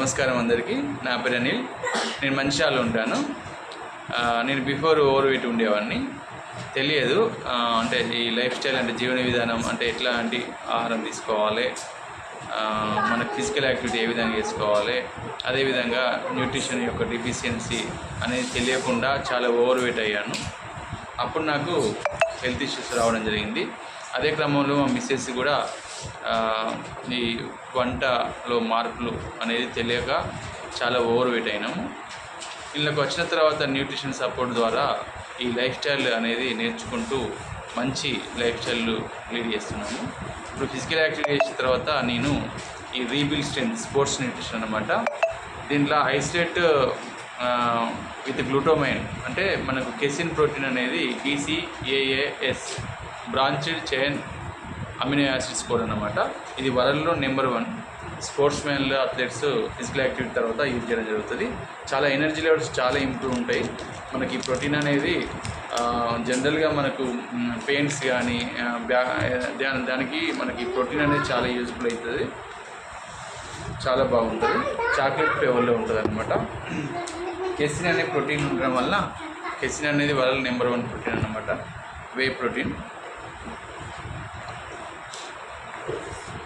నమస్కారం అందరికీ. నా పేరు అనిల్. నేను మంచిర్యాలలో ఉంటాను. నేను బిఫోర్ ఓవర్ వెయిట్ ఉండేవాడిని. తెలియదు అంటే ఈ లైఫ్ స్టైల్ అంటే జీవన విధానం అంటే ఎట్లాంటి ఆహారం తీసుకోవాలి, మనకు ఫిజికల్ యాక్టివిటీ ఏ విధంగా చేసుకోవాలి, అదేవిధంగా న్యూట్రిషన్ యొక్క డిఫిషియన్సీ అనేది తెలియకుండా చాలా ఓవర్ వెయిట్ అయ్యాను. అప్పుడు నాకు హెల్త్ ఇష్యూస్ రావడం జరిగింది. అదే క్రమంలో మా మిస్సెస్ కూడా ఈ వంటలో మార్పులు అనేది తెలియక చాలా ఓవర్ వెయిట్ అయినాము. ఇళ్ళకి వచ్చిన తర్వాత న్యూట్రిషన్ సపోర్ట్ ద్వారా ఈ లైఫ్ స్టైల్ అనేది నేర్చుకుంటూ మంచి లైఫ్ స్టైల్ లీడ్ చేస్తున్నాము. ఇప్పుడు ఫిజికల్ యాక్టివిటీ చేసిన తర్వాత నేను ఈ రీబిల్డ్ స్ట్రెంత్ స్పోర్ట్స్ న్యూట్రిషన్ అన్నమాట. దీంట్లో ఐసోలేట్ విత్ గ్లూటోమైన్ అంటే మనకు కెసిన్ ప్రోటీన్ అనేది BCAAS branched chain amino acids కూడా అన్నమాట. ఇది వరల్డ్లో నెంబర్ 1 స్పోర్ట్స్ మ్యాన్లు అథ్లెట్స్ ఫిజికల్ యాక్టివిటీ తర్వాత యూజ్ చేయడం జరుగుతుంది. చాలా ఎనర్జీ లెవెల్స్ చాలా ఇంప్రూవ్ ఉంటాయి. మనకి ప్రోటీన్ అనేది జనరల్గా మనకు పెయిన్స్ కానీ దానికి మనకి ప్రోటీన్ అనేది చాలా యూజ్ఫుల్ అవుతుంది, చాలా బాగుంటుంది. చాక్లెట్ ఫ్లేవర్లో ఉంటుంది అనమాట. కెసిన్ అనే ప్రోటీన్ ఉండడం వల్ల కెసిన్ అనేది వరల్డ్ నెంబర్ 1 ప్రోటీన్ అన్నమాట, వే ప్రోటీన్.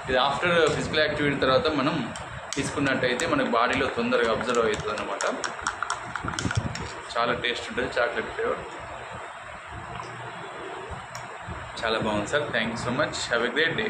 ఇది ఆఫ్టర్ ఫిజికల్ యాక్టివిటీ తర్వాత మనం తీసుకున్నట్టయితే మనకు బాడీలో తొందరగా అబ్జర్వ్ అవుతుంది అన్నమాట. చాలా టేస్ట్ ఉంటుంది, చాక్లెట్ ఫ్లేవర్ చాలా బాగుంది sir. Thank you so much. Have a great day.